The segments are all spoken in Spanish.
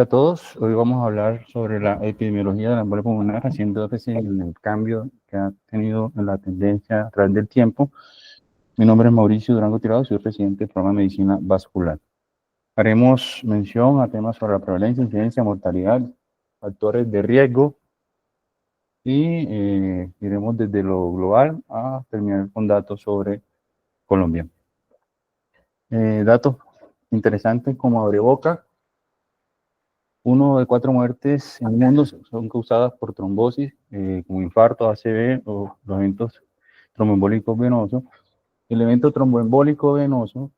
A todos, hoy vamos a hablar sobre la epidemiología de la embolia pulmonar, haciendo énfasis en el cambio que ha tenido en la tendencia a través del tiempo. Mi nombre es Mauricio Durango Tirado, soy presidente del programa de medicina vascular. Haremos mención a temas sobre la prevalencia, incidencia, mortalidad, factores de riesgo y iremos desde lo global a terminar con datos sobre Colombia. Datos interesantes como abreboca. 1 de 4 muertes en el mundo son causadas por trombosis, como infarto, ACV o los eventos tromboembólicos venosos. El evento tromboembólico venoso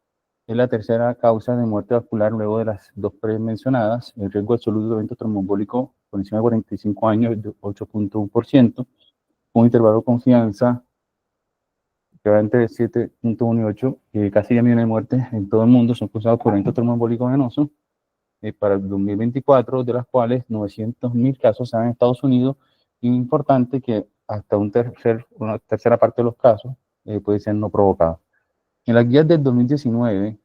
es la tercera causa de muerte vascular luego de las dos premencionadas. El riesgo absoluto de evento tromboembólico por encima de 45 años es de 8.1%, un intervalo de confianza que va entre 7.1 y 8, casi 10 millones de muertes en todo el mundo son causadas por evento tromboembólico venoso. Para el 2024, de las cuales 900.000 casos se dan en Estados Unidos, y importante que hasta una tercera parte de los casos puede ser no provocado. En las guías del 2019,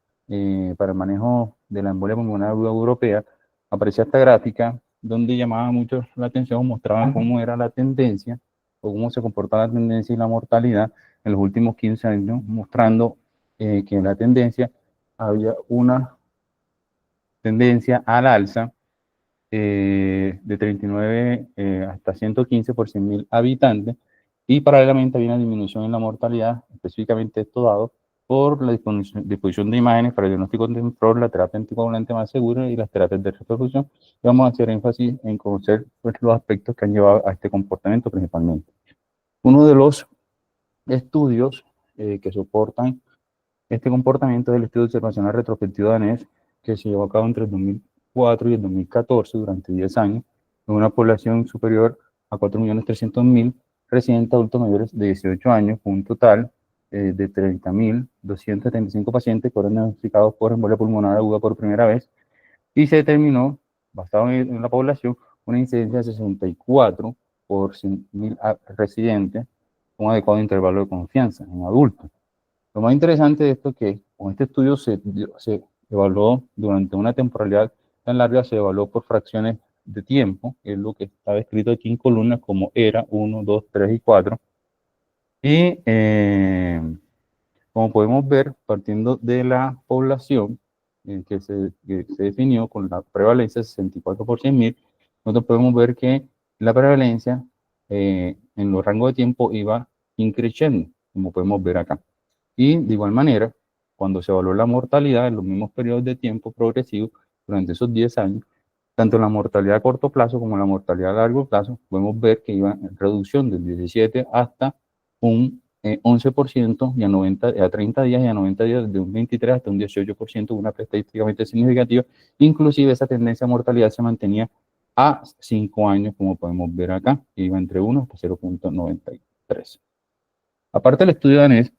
para el manejo de la embolia pulmonar europea, aparecía esta gráfica donde llamaba mucho la atención, mostraba cómo era la tendencia o cómo se comportaba la tendencia y la mortalidad en los últimos 15 años, mostrando que en la tendencia había una tendencia al alza de 39 hasta 115 por 100.000 habitantes, y paralelamente había una disminución en la mortalidad, específicamente esto dado por la disposición de imágenes para el diagnóstico temprano, la terapia anticoagulante más segura y las terapias de repercusión. Vamos a hacer énfasis en conocer pues, los aspectos que han llevado a este comportamiento principalmente. Uno de los estudios que soportan este comportamiento es el estudio observacional retrospectivo danés, que se llevó a cabo entre el 2004 y el 2014 durante 10 años, en una población superior a 4.300.000 residentes adultos mayores de 18 años, con un total de 30.275 pacientes que fueron diagnosticados por embolia pulmonar aguda por primera vez, y se determinó, basado en la población, una incidencia de 64 por 100.000 residentes, con un adecuado intervalo de confianza en adultos. Lo más interesante de esto es que con este estudio se evaluó durante una temporalidad tan larga, se evaluó por fracciones de tiempo, que es lo que está descrito aquí en columnas como era 1, 2, 3 y 4. Y como podemos ver, partiendo de la población que se definió con la prevalencia 64 por 100.000, nosotros podemos ver que la prevalencia en los rangos de tiempo iba increciendo, como podemos ver acá. Y de igual manera, cuando se evaluó la mortalidad en los mismos periodos de tiempo progresivos durante esos 10 años, tanto la mortalidad a corto plazo como la mortalidad a largo plazo, podemos ver que iba en reducción del 17 hasta un 11%, y a 30 días y a 90 días de un 23 hasta un 18%, una estadísticamente significativa. Inclusive esa tendencia a mortalidad se mantenía a 5 años, como podemos ver acá, que iba entre 1 hasta 0.93. Aparte del estudio danés,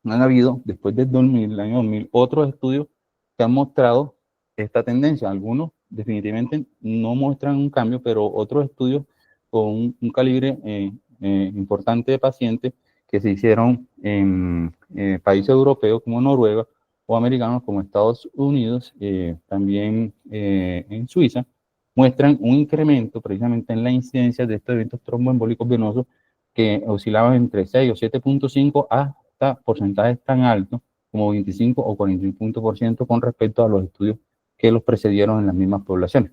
han habido, después del 2000, el año 2000, otros estudios que han mostrado esta tendencia. Algunos definitivamente no muestran un cambio, pero otros estudios con un calibre importante de pacientes que se hicieron en países europeos como Noruega o americanos como Estados Unidos, también en Suiza, muestran un incremento precisamente en la incidencia de estos eventos tromboembólicos venosos que oscilaban entre 6 o 7.5 a porcentajes tan altos como 25 o 45% con respecto a los estudios que los precedieron en las mismas poblaciones.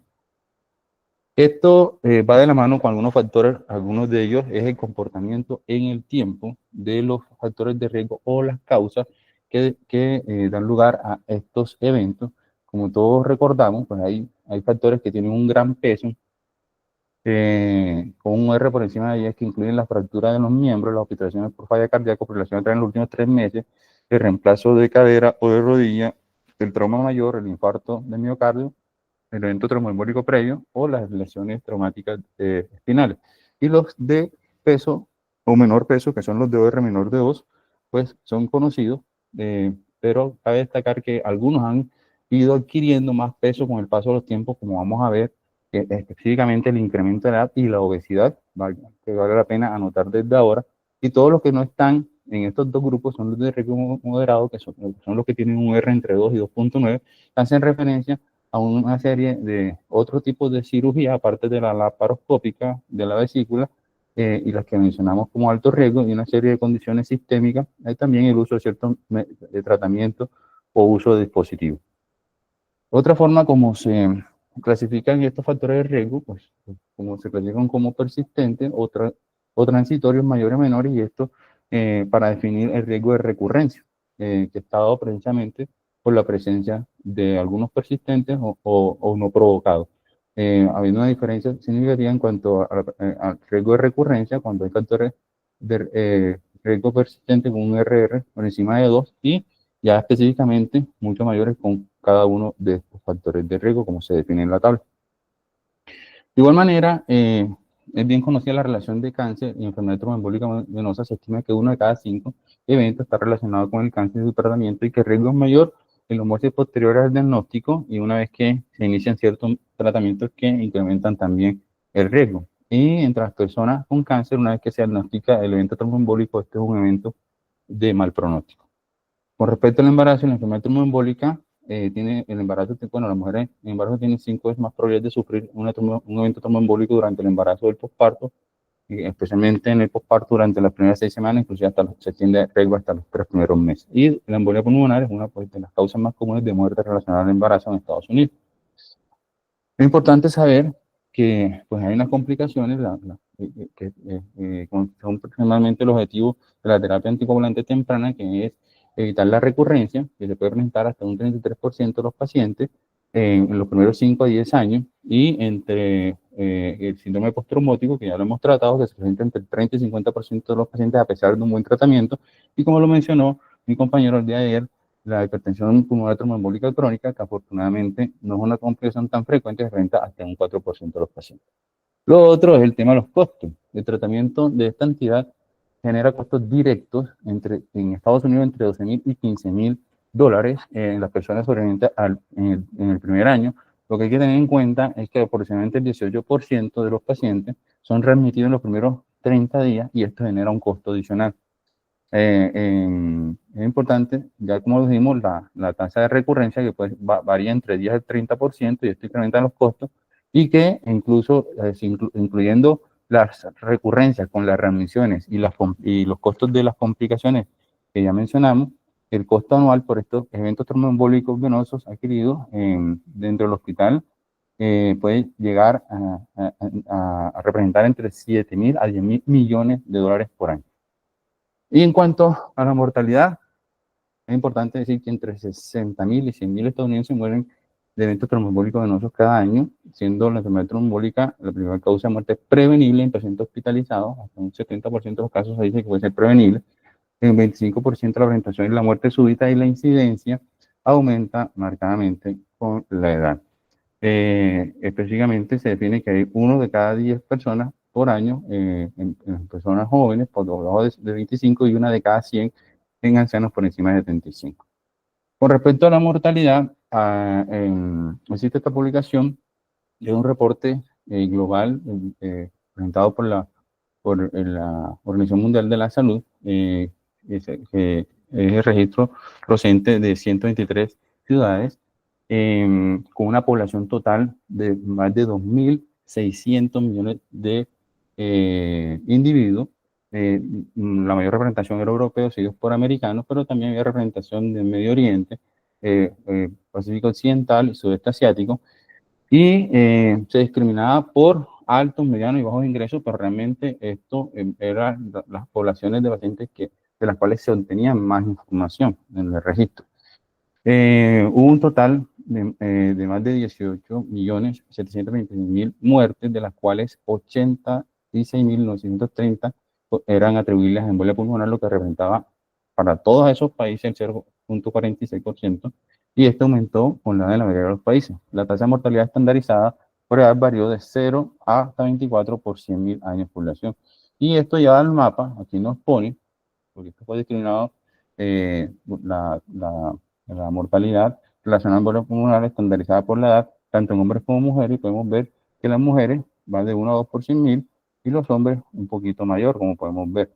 Esto va de la mano con algunos factores, algunos de ellos es el comportamiento en el tiempo de los factores de riesgo o las causas que dan lugar a estos eventos. Como todos recordamos, pues hay factores que tienen un gran peso, con un R por encima de 10, que incluyen la fractura de los miembros, las hospitalizaciones por falla cardíaca, por relación en los últimos 3 meses, el reemplazo de cadera o de rodilla, el trauma mayor, el infarto de miocardio, el evento tromboembólico previo o las lesiones traumáticas espinales. Y los de peso o menor peso, que son los de OR menor de 2, pues son conocidos, pero cabe destacar que algunos han ido adquiriendo más peso con el paso de los tiempos, como vamos a ver, específicamente el incremento de edad y la obesidad, que vale la pena anotar desde ahora. Y todos los que no están en estos dos grupos son los de riesgo moderado, que son los que tienen un R entre 2 y 2.9, hacen referencia a una serie de otros tipos de cirugía, aparte de la laparoscópica de la vesícula, y las que mencionamos como alto riesgo, y una serie de condiciones sistémicas, hay también el uso de ciertos tratamientos o uso de dispositivos. Otra forma como se clasifican estos factores de riesgo, pues como se clasifican como persistentes o transitorios mayores o menores, y esto para definir el riesgo de recurrencia, que está dado precisamente por la presencia de algunos persistentes o no provocados. Habiendo una diferencia significativa en cuanto al riesgo de recurrencia, cuando hay factores de riesgo persistente con un RR por encima de 2 y ya específicamente mucho mayores con cada uno de estos factores de riesgo, como se define en la tabla. De igual manera, es bien conocida la relación de cáncer y enfermedad tromboembólica venosa. Se estima que 1 de cada 5 eventos está relacionado con el cáncer y su tratamiento, y que el riesgo es mayor en los meses posteriores al diagnóstico y una vez que se inician ciertos tratamientos que incrementan también el riesgo. Y entre las personas con cáncer, una vez que se diagnostica el evento tromboembólico, este es un evento de mal pronóstico. Con respecto al embarazo, la enfermedad tromboembólica tiene el embarazo, bueno, las mujeres en embarazo tienen 5 veces más probabilidad de sufrir un evento tromboembólico durante el embarazo o el posparto, especialmente en el posparto durante las primeras 6 semanas, inclusive hasta se extiende el riesgo hasta los 3 primeros meses. Y la embolia pulmonar es una pues, de las causas más comunes de muerte relacionada al embarazo en Estados Unidos. Es importante saber que pues, hay unas complicaciones que son principalmente el objetivo de la terapia anticoagulante temprana, que es evitar la recurrencia, que se puede presentar hasta un 33% de los pacientes en los primeros 5 a 10 años, y entre el síndrome postraumático, que ya lo hemos tratado, que se presenta entre el 30 y 50% de los pacientes a pesar de un buen tratamiento, y como lo mencionó mi compañero el día de ayer, la hipertensión pulmonar tromboembólica crónica, que afortunadamente no es una complicación tan frecuente, se presenta hasta un 4% de los pacientes. Lo otro es el tema de los costos. El tratamiento de esta entidad genera costos directos en Estados Unidos entre 12,000 y 15,000 dólares en las personas sobrevivientes en el primer año. Lo que hay que tener en cuenta es que aproximadamente el 18% de los pacientes son readmitidos en los primeros 30 días, y esto genera un costo adicional. Es importante, ya como dijimos, la tasa de recurrencia, que pues varía entre 10 al 30%, y esto incrementa los costos, y que incluso incluyendo las recurrencias con las readmisiones y los costos de las complicaciones que ya mencionamos, el costo anual por estos eventos tromboembólicos venosos adquiridos dentro del hospital puede llegar a representar entre 7,000 a 10,000 millones de dólares por año. Y en cuanto a la mortalidad, es importante decir que entre 60,000 y 100,000 estadounidenses mueren de eventos tromboembólicos venosos cada año, siendo la enfermedad tromboembólica la primera causa de muerte prevenible en pacientes hospitalizados. Hasta un 70% de los casos se dice que puede ser prevenible. En un 25% la presentación es la muerte súbita, y la incidencia aumenta marcadamente con la edad. Específicamente se define que hay 1 de cada 10 personas por año en personas jóvenes por debajo de 25, y 1 de cada 100 en ancianos por encima de 75. Con respecto a la mortalidad, existe esta publicación de un reporte global presentado por la Organización Mundial de la Salud, que es el registro procedente de 123 ciudades, con una población total de más de 2.600 millones de individuos. La mayor representación era europeo, seguidos por americanos, pero también había representación del Medio Oriente, Pacífico Occidental y Sudeste Asiático, y se discriminaba por altos, medianos y bajos ingresos, pero realmente esto eran las poblaciones de pacientes de las cuales se obtenía más información en el registro. Hubo un total de más de 18.726.000 muertes, de las cuales 86.930 eran atribuibles a embolia pulmonar, lo que representaba para todos esos países el 0.46%, y esto aumentó con la de la mayoría de los países. La tasa de mortalidad estandarizada por edad varió de 0 hasta 24 por 100.000 años de población. Y esto ya al mapa, aquí nos pone, porque esto fue discriminado, la mortalidad relacionada a embolia pulmonar estandarizada por la edad, tanto en hombres como mujeres, y podemos ver que las mujeres van de 1 a 2 por 100.000, y los hombres un poquito mayor, como podemos ver.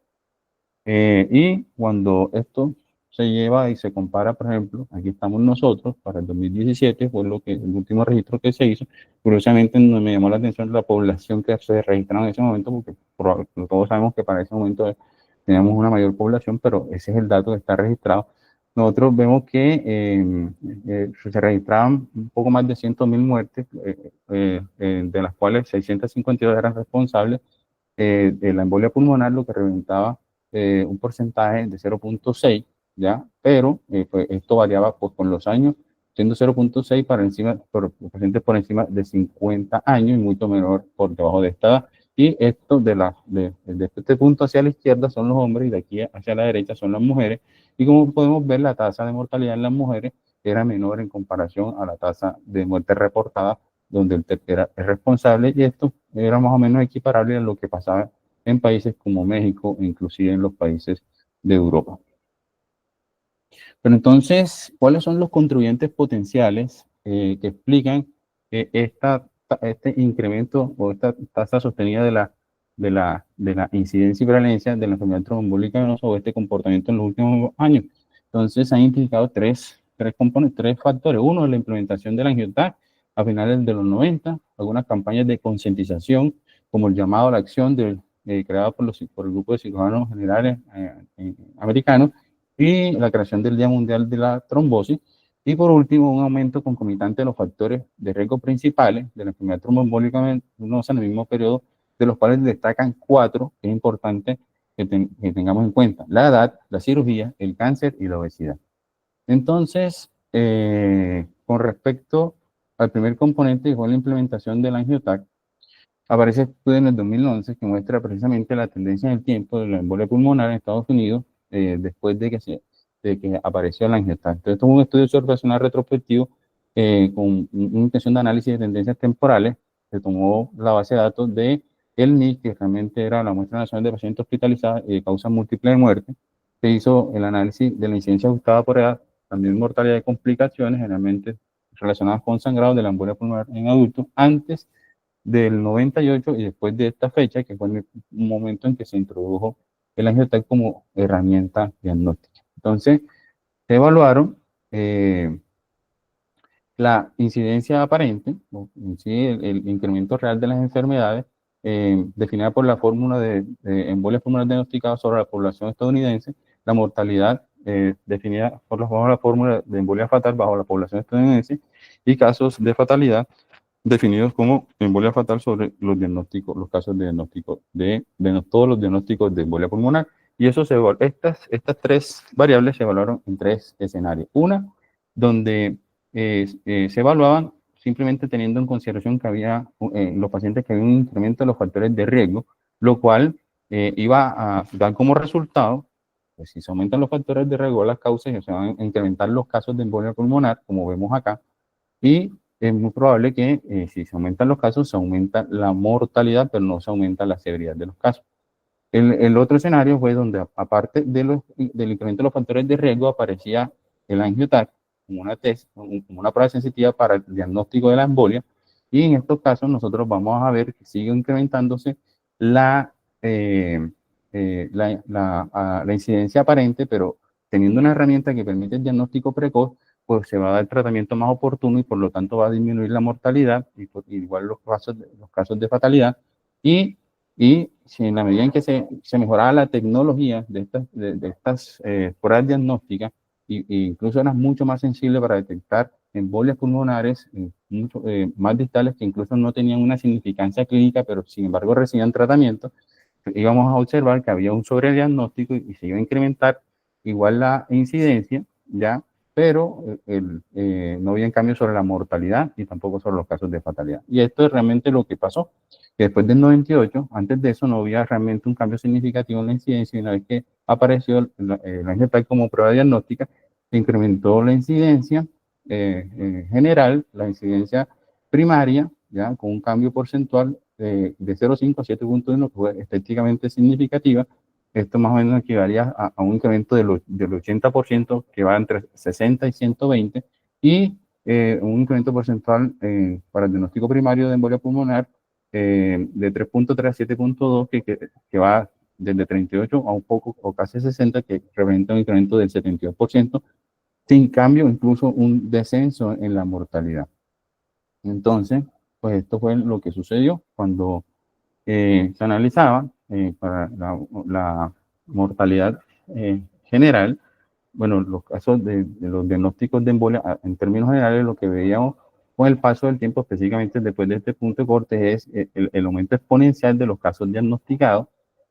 Y cuando esto se lleva y se compara, por ejemplo, aquí estamos nosotros, para el 2017 fue el último registro que se hizo. Curiosamente me llamó la atención la población que se registraron en ese momento, porque todos sabemos que para ese momento teníamos una mayor población, pero ese es el dato que está registrado. Nosotros vemos que se registraban un poco más de 100.000 muertes, de las cuales 652 eran responsables de la embolia pulmonar, lo que representaba un porcentaje de 0.6, ¿ya? Pero pues esto variaba pues, con los años, siendo 0.6 para encima, por pacientes por encima de 50 años y mucho menor por debajo de esta edad. Y esto de este punto hacia la izquierda son los hombres y de aquí hacia la derecha son las mujeres. Y como podemos ver, la tasa de mortalidad en las mujeres era menor en comparación a la tasa de muerte reportada donde el TEP era el responsable, y esto era más o menos equiparable a lo que pasaba en países como México e inclusive en los países de Europa. Pero entonces, ¿cuáles son los contribuyentes potenciales que explican este incremento o esta tasa sostenida de la incidencia y prevalencia de la enfermedad tromboembólica venosa o este comportamiento en los últimos años? Entonces, han implicado tres componentes, tres factores. Uno, la implementación de la angioTAC a finales de los 90, algunas campañas de concientización, como el llamado a la acción creado por el grupo de cirujanos generales americanos, y la creación del Día Mundial de la Trombosis. Y por último, un aumento concomitante de los factores de riesgo principales de la enfermedad tromboembólica venosa en el mismo periodo, de los cuales destacan 4, que es importante que tengamos en cuenta: la edad, la cirugía, el cáncer y la obesidad. Entonces, con respecto al primer componente, que fue la implementación del angioTAC, aparece estudio en el 2011 que muestra precisamente la tendencia en el tiempo de la embolia pulmonar en Estados Unidos después de que apareció la angioTAC. Entonces, esto es un estudio observacional retrospectivo con una intención de análisis de tendencias temporales. Se tomó la base de datos de el NIC, que realmente era la muestra nacional de pacientes hospitalizados y de causas múltiples de muerte. Se hizo el análisis de la incidencia ajustada por edad, también mortalidad de complicaciones, generalmente relacionadas con sangrado de la embolia pulmonar en adultos, antes del 98 y después de esta fecha, que fue en el momento en que se introdujo el angioTAC como herramienta diagnóstica. Entonces, se evaluaron la incidencia aparente, ¿sí? el incremento real de las enfermedades, definida por la fórmula de embolia pulmonar diagnosticada sobre la población estadounidense, la mortalidad definida bajo la fórmula de embolia fatal bajo la población estadounidense, y casos de fatalidad definidos como embolia fatal sobre los diagnósticos, los casos de diagnóstico de todos los diagnósticos de embolia pulmonar. Y eso estas tres variables se evaluaron en tres escenarios. Una, donde se evaluaban simplemente teniendo en consideración que había los pacientes que había un incremento de los factores de riesgo, lo cual iba a dar como resultado, pues si se aumentan los factores de riesgo, las causas, se van a incrementar los casos de embolia pulmonar, como vemos acá, y es muy probable que si se aumentan los casos, se aumenta la mortalidad, pero no se aumenta la severidad de los casos. El otro escenario fue donde, aparte del incremento de los factores de riesgo, aparecía el angioTAC como una test, como una prueba sensitiva para el diagnóstico de la embolia, y en estos casos nosotros vamos a ver que sigue incrementándose eh, la incidencia aparente, pero teniendo una herramienta que permite el diagnóstico precoz, pues se va a dar tratamiento más oportuno y por lo tanto va a disminuir la mortalidad y igual los casos de fatalidad. Y si en la medida en que se mejoraba la tecnología de estas pruebas diagnósticas, incluso eran mucho más sensibles para detectar embolias pulmonares mucho, más distales que incluso no tenían una significancia clínica, pero sin embargo recibían tratamiento, íbamos a observar que había un sobrediagnóstico y se iba a incrementar igual la incidencia, ¿ya? Pero no había en cambio sobre la mortalidad y tampoco sobre los casos de fatalidad. Y esto es realmente lo que pasó, que después del 98, antes de eso no había realmente un cambio significativo en la incidencia, y una vez que apareció el angioTAC como prueba diagnóstica, se incrementó la incidencia general, la incidencia primaria, ¿ya? Con un cambio porcentual de 0,5 a 7,1, que fue estéticamente significativa. Esto más o menos equivalía a un incremento del 80%, que va entre 60 y 120, y un incremento porcentual para el diagnóstico primario de embolia pulmonar de 3,3 a 7,2, que va desde 38 a un poco o casi 60, que representa un incremento del 72%, sin cambio, incluso un descenso en la mortalidad. Entonces, pues esto fue lo que sucedió cuando se analizaba para la mortalidad general. Bueno, los casos de los diagnósticos de embolia, en términos generales, lo que veíamos con el paso del tiempo, específicamente después de este punto de corte, es el aumento exponencial de los casos diagnosticados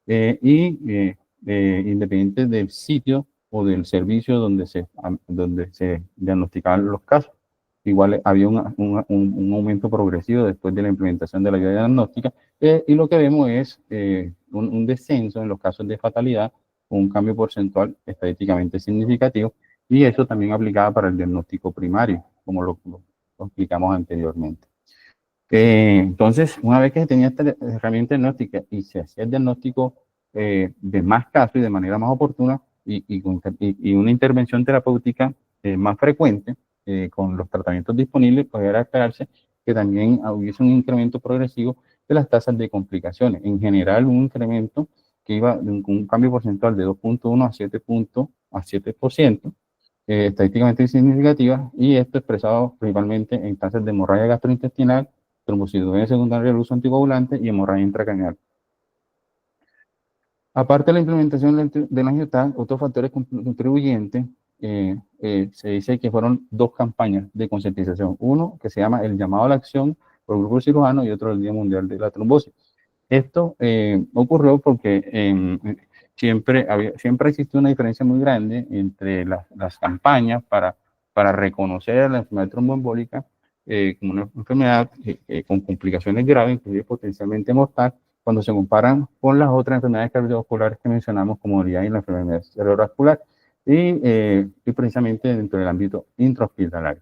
independiente del sitio o del servicio donde se diagnosticaban los casos. Igual había un aumento progresivo después de la implementación de la guía diagnóstica, y lo que vemos es un descenso en los casos de fatalidad, un cambio porcentual estadísticamente significativo, y eso también aplicaba para el diagnóstico primario, como lo explicamos anteriormente. Entonces, una vez que se tenía esta herramienta diagnóstica y se hacía el diagnóstico de más casos y de manera más oportuna y una intervención terapéutica más frecuente con los tratamientos disponibles, pues era esperarse que también hubiese un incremento progresivo de las tasas de complicaciones. En general, un incremento que iba de un cambio porcentual de 2.1 a 7%, estadísticamente significativa, y esto expresado principalmente en tasas de hemorragia gastrointestinal, trombocitopenia secundaria del uso anticoagulante y hemorragia intracraneal. Aparte de la implementación del angioTAC, otros factores contribuyentes, se dice que fueron dos campañas de concientización. Uno que se llama el llamado a la acción por el grupo cirujano, y otro el Día Mundial de la Trombosis. Esto ocurrió porque siempre existió una diferencia muy grande entre las campañas para reconocer la enfermedad tromboembólica como una enfermedad con complicaciones graves, inclusive potencialmente mortal, cuando se comparan con las otras enfermedades cardiovasculares que mencionamos, como y la enfermedad cerebrovascular, y precisamente dentro del ámbito intrahospitalario.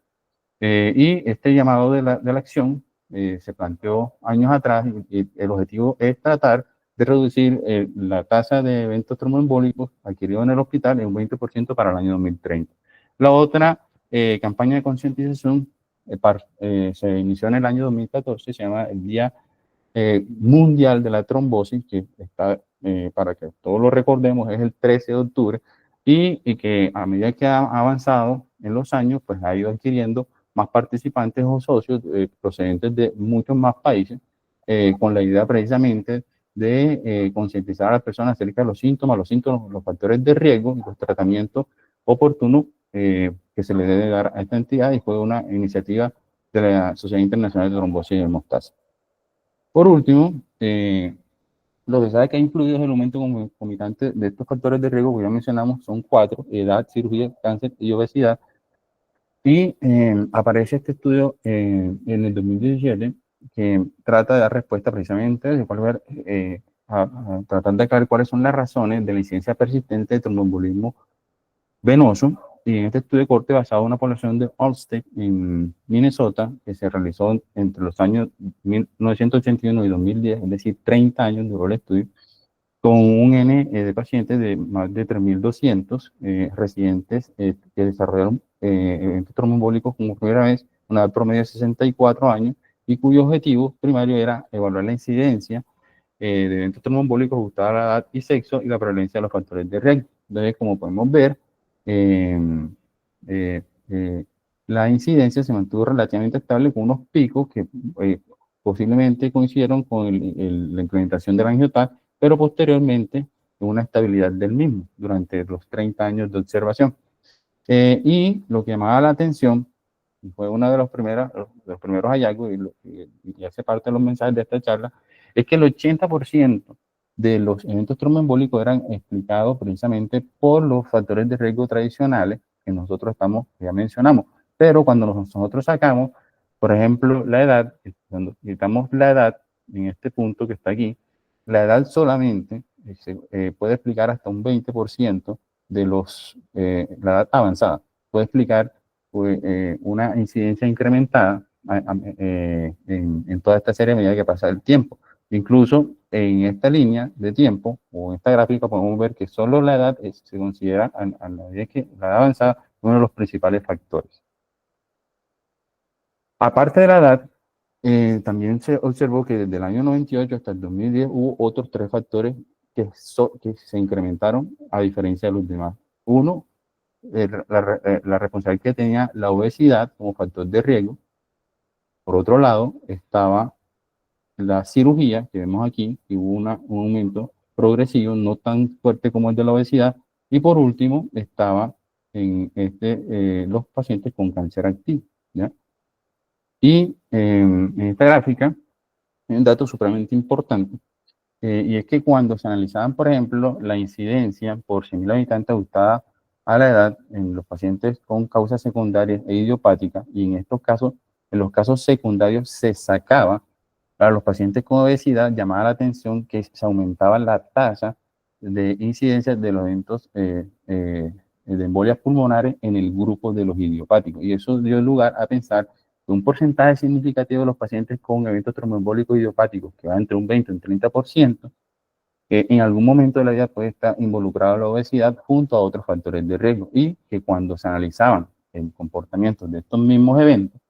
Y este llamado de la acción se planteó años atrás, y el objetivo es tratar de reducir la tasa de eventos tromboembólicos adquiridos en el hospital en un 20% para el año 2030. La otra campaña de concientización se inició en el año 2014, se llama el Día Mundial de la Trombosis, que está, para que todos lo recordemos, es el 13 de octubre, y que a medida que ha avanzado en los años, pues ha ido adquiriendo más participantes o socios procedentes de muchos más países, con la idea precisamente de concientizar a las personas acerca de los síntomas, los factores de riesgo y los tratamientos oportunos que se le debe dar a esta entidad, y fue una iniciativa de la Sociedad Internacional de Trombosis y Hemostasa. Por último, lo que sabe que ha influido es el aumento concomitante de estos factores de riesgo que ya mencionamos, son 4: edad, cirugía, cáncer y obesidad. Y aparece este estudio en el 2017 que trata de dar respuesta precisamente de a tratar de aclarar cuáles son las razones de la incidencia persistente de tromboembolismo venoso. Y en este estudio de corte, basado en una población de Allstate en Minnesota, que se realizó entre los años 1981 y 2010, es decir, 30 años duró el estudio, con un N de pacientes de más de 3.200 residentes que desarrollaron eventos tromboembólicos como primera vez, una edad promedio de 64 años, y cuyo objetivo primario era evaluar la incidencia de eventos tromboembólicos ajustada a la edad y sexo y la prevalencia de los factores de riesgo. Entonces, como podemos ver, eh, eh, eh, la incidencia se mantuvo relativamente estable, con unos picos que posiblemente coincidieron con la implementación del angioTAC, pero posteriormente una estabilidad del mismo durante los 30 años de observación. Y lo que llamaba la atención, y fue uno de los primeros hallazgos, y hace parte de los mensajes de esta charla, es que el 80% de los eventos tromboembólicos eran explicados precisamente por los factores de riesgo tradicionales que nosotros ya mencionamos. Pero cuando nosotros sacamos, por ejemplo, la edad, cuando quitamos la edad, en este punto que está aquí, la edad solamente se puede explicar hasta un 20% de la edad avanzada. Puede explicar una incidencia incrementada en toda esta serie a medida que pasa el tiempo. Incluso en esta línea de tiempo o en esta gráfica podemos ver que solo la edad se considera a la medida que la edad avanzada uno de los principales factores. Aparte de la edad, también se observó que desde el año 98 hasta el 2010 hubo otros 3 factores que se incrementaron a diferencia de los demás. Uno, la responsabilidad que tenía la obesidad como factor de riesgo. Por otro lado, estaba la cirugía, que vemos aquí, que hubo un aumento progresivo, no tan fuerte como el de la obesidad. Y por último, estaba los pacientes con cáncer activo, ¿ya? Y en esta gráfica hay un dato supremamente importante, y es que cuando se analizaban, por ejemplo, la incidencia por 100.000 habitantes ajustada a la edad en los pacientes con causas secundarias e idiopáticas, y en estos casos, en los casos secundarios se sacaba para los pacientes con obesidad, llamaba la atención que se aumentaba la tasa de incidencia de los eventos de embolias pulmonares en el grupo de los idiopáticos. Y eso dio lugar a pensar que un porcentaje significativo de los pacientes con eventos tromboembólicos idiopáticos, que va entre un 20 y un 30%, que en algún momento de la vida puede estar involucrado la obesidad junto a otros factores de riesgo, y que cuando se analizaban el comportamiento de estos mismos eventos,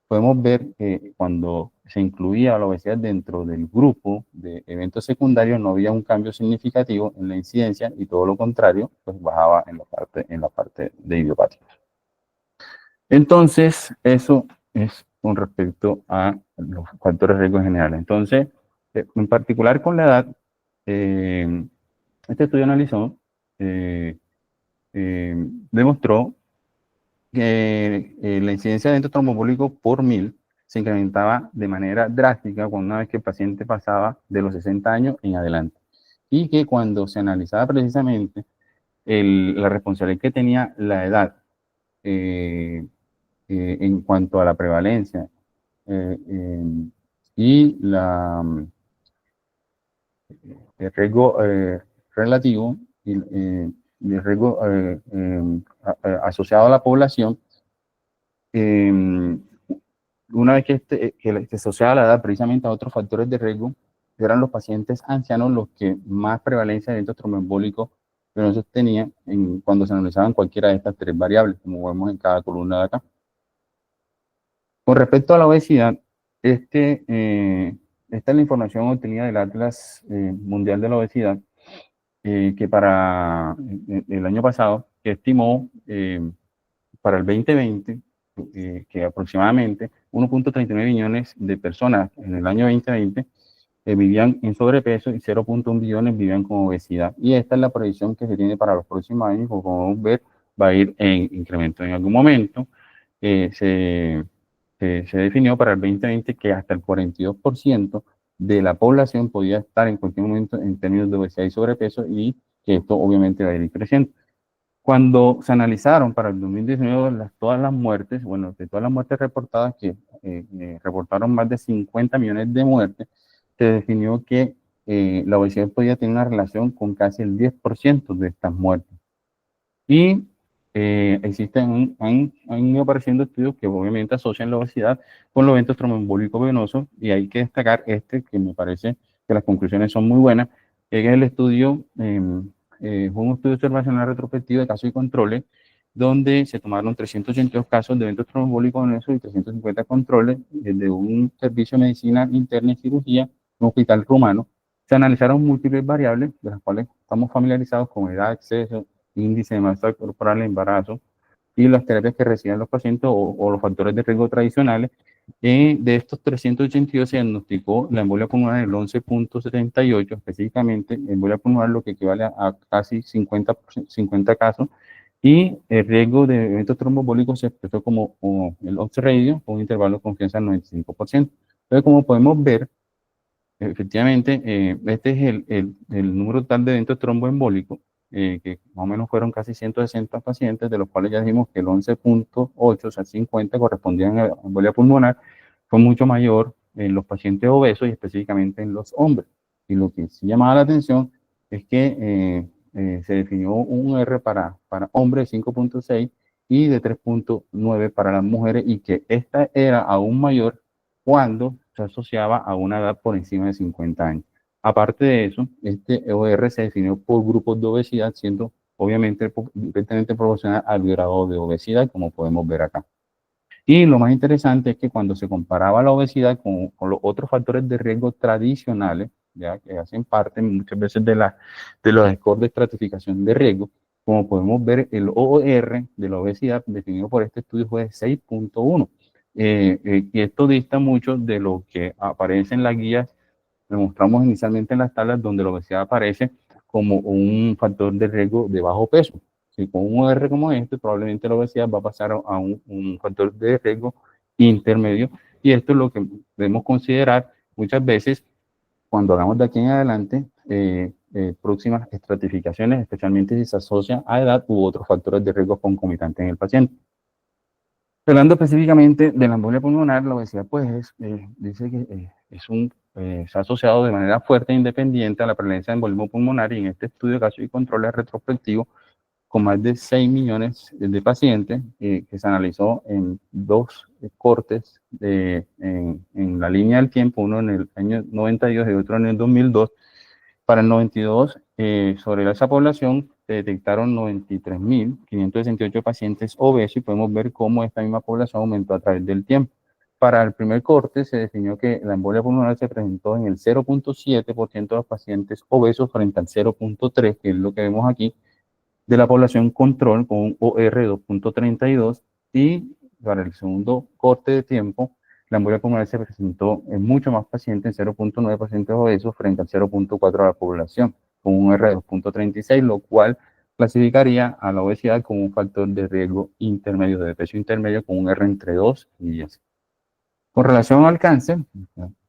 podemos ver que cuando se incluía la obesidad dentro del grupo de eventos secundarios no había un cambio significativo en la incidencia, y todo lo contrario, pues bajaba en la parte de idiopáticos. Entonces, eso es con respecto a los factores de riesgo generales. Entonces, en particular con la edad, este estudio analizó, demostró que la incidencia de evento tromboembólico por 1000 se incrementaba de manera drástica una vez que el paciente pasaba de los 60 años en adelante. Y que cuando se analizaba precisamente la responsabilidad que tenía la edad en cuanto a la prevalencia y el riesgo relativo y el riesgo asociado a la población, una vez que se asociaba la edad precisamente a otros factores de riesgo, eran los pacientes ancianos los que más prevalencia de eventos tromboembólicos venosos tenían cuando se analizaban cualquiera de estas tres variables, como vemos en cada columna de acá. Con respecto a la obesidad, esta es la información obtenida del Atlas Mundial de la Obesidad, que para el año pasado, que estimó para el 2020, que aproximadamente 1.39 millones de personas en el año 2020 vivían en sobrepeso y 0.1 billones vivían con obesidad. Y esta es la proyección que se tiene para los próximos años. Como podemos ver, va a ir en incremento. En algún momento se definió para el 2020 que hasta el 42% de la población podía estar en cualquier momento en términos de obesidad y sobrepeso, y que esto obviamente va a ir creciendo. Cuando se analizaron para el 2019 todas las muertes, bueno, de todas las muertes reportadas, que reportaron más de 50 millones de muertes, se definió que la obesidad podía tener una relación con casi el 10% de estas muertes. Y han ido apareciendo estudios que obviamente asocian la obesidad con los eventos tromboembólicos venosos, y hay que destacar que me parece que las conclusiones son muy buenas, que es el estudio, fue un estudio observacional retrospectivo de casos y controles, donde se tomaron 382 casos de eventos tromboembólicos venosos y 350 controles de un servicio de medicina interna y cirugía, un hospital rumano. Se analizaron múltiples variables, de las cuales estamos familiarizados, como edad, acceso, índice de masa corporal, embarazo, y las terapias que reciben los pacientes o los factores de riesgo tradicionales. De estos 382 se diagnosticó la embolia pulmonar del 11.78, específicamente embolia pulmonar, lo que equivale a casi 50 casos, y el riesgo de eventos tromboembólicos se expresó como el odds ratio con un intervalo de confianza del 95%. Entonces, como podemos ver, efectivamente, este es el número total de eventos tromboembólicos, que más o menos fueron casi 160 pacientes, de los cuales ya dijimos que el 11.8, o sea, 50, correspondían a embolia pulmonar. Fue mucho mayor en los pacientes obesos y específicamente en los hombres. Y lo que sí llamaba la atención es que se definió un R para hombres de 5.6 y de 3.9 para las mujeres, y que esta era aún mayor cuando se asociaba a una edad por encima de 50 años. Aparte de eso, este OR se definió por grupos de obesidad, siendo obviamente directamente proporcional al grado de obesidad, como podemos ver acá. Y lo más interesante es que cuando se comparaba la obesidad con los otros factores de riesgo tradicionales, ya que hacen parte muchas veces de los scores de estratificación de riesgo. Como podemos ver, el OR de la obesidad definido por este estudio fue de 6.1. Y esto dista mucho de lo que aparece en las guías que mostramos inicialmente en las tablas, donde la obesidad aparece como un factor de riesgo de bajo peso. Si con un OR como este, probablemente la obesidad va a pasar a un factor de riesgo intermedio, y esto es lo que debemos considerar muchas veces cuando hagamos de aquí en adelante próximas estratificaciones, especialmente si se asocia a edad u otros factores de riesgo concomitantes en el paciente. Hablando específicamente de la embolia pulmonar, la obesidad pues dice que se ha asociado de manera fuerte e independiente a la prevalencia de embolismo pulmonar, y en este estudio de casos y controles retrospectivos con más de 6 millones de pacientes que se analizó en dos cortes en la línea del tiempo, uno en el año 92 y otro en el 2002. Para el 92, sobre esa población se detectaron 93.568 pacientes obesos, y podemos ver cómo esta misma población aumentó a través del tiempo. Para el primer corte se definió que la embolia pulmonar se presentó en el 0.7% de los pacientes obesos frente al 0.3%, que es lo que vemos aquí, de la población control con un OR 2.32, y para el segundo corte de tiempo, la embolia pulmonar se presentó en mucho más pacientes, en 0.9% obesos frente al 0.4% de la población, con un R de 2.36, lo cual clasificaría a la obesidad como un factor de riesgo intermedio, de peso intermedio, con un R entre 2 y 10. Con relación al cáncer,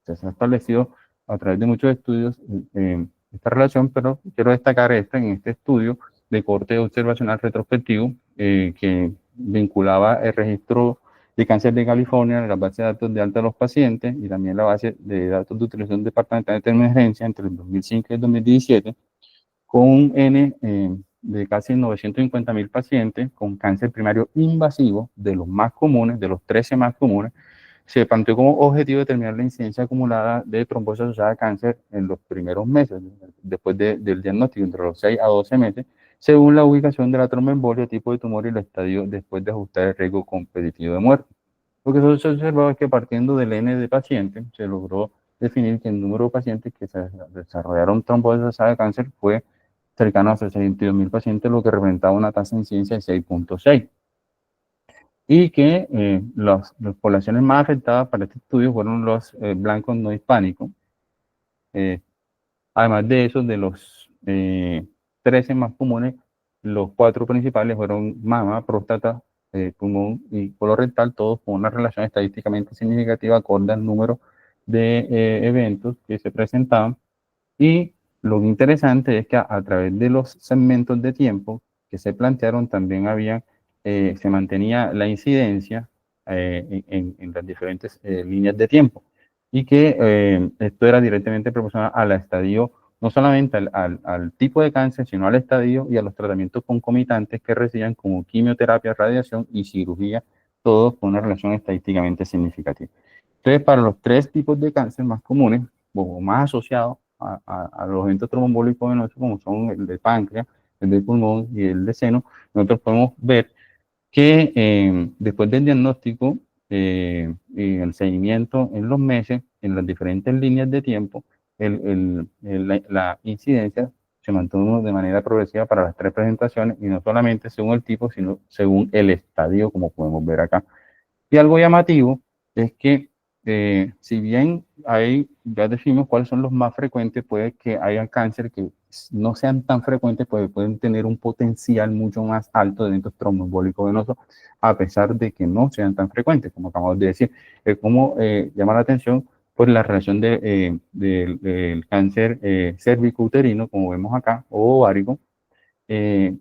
se ha establecido a través de muchos estudios esta relación, pero quiero destacar en este estudio de corte observacional retrospectivo que vinculaba el registro de cáncer de California, la base de datos de alta de los pacientes y también la base de datos de utilización departamental de emergencia entre el 2005 y el 2017, con un N de casi 950.000 pacientes con cáncer primario invasivo, de los más comunes, de los 13 más comunes. Se planteó como objetivo determinar la incidencia acumulada de trombosis asociada a cáncer en los primeros meses, después del diagnóstico, entre los 6 a 12 meses, según la ubicación de la tromboembolia, tipo de tumor y el estadio después de ajustar el riesgo competitivo de muerte. Lo que se observó es que partiendo del N de pacientes, se logró definir que el número de pacientes que se desarrollaron trombosis asociada a cáncer fue cercano a 62.000 pacientes, lo que representaba una tasa de incidencia de 6.6. Y que las poblaciones más afectadas para este estudio fueron los blancos no hispánicos. Además de eso, de los 13 más comunes, los 4 principales fueron mama, próstata, pulmón y colorectal, todos con una relación estadísticamente significativa acorde al número de eventos que se presentaban. Y lo interesante es que a través de los segmentos de tiempo que se plantearon también se mantenía la incidencia en las diferentes líneas de tiempo, y que esto era directamente proporcional al estadio, no solamente al tipo de cáncer, sino al estadio y a los tratamientos concomitantes que recibían, como quimioterapia, radiación y cirugía, todos con una relación estadísticamente significativa. Entonces, para los 3 tipos de cáncer más comunes o más asociados a los eventos tromboembólicos venosos, como son el de páncreas, el de pulmón y el de seno, nosotros podemos ver que después del diagnóstico y el seguimiento en los meses, en las diferentes líneas de tiempo, la incidencia se mantuvo de manera progresiva para las 3 presentaciones, y no solamente según el tipo, sino según el estadio, como podemos ver acá. Y algo llamativo es que si bien ya decimos cuáles son los más frecuentes, puede que haya cáncer que no sean tan frecuentes, pueden tener un potencial mucho más alto de eventos tromboembólicos venosos, a pesar de que no sean tan frecuentes, como acabamos de decir. Como llama la atención pues la relación del cáncer cérvico-uterino, como vemos acá, o ovárico, que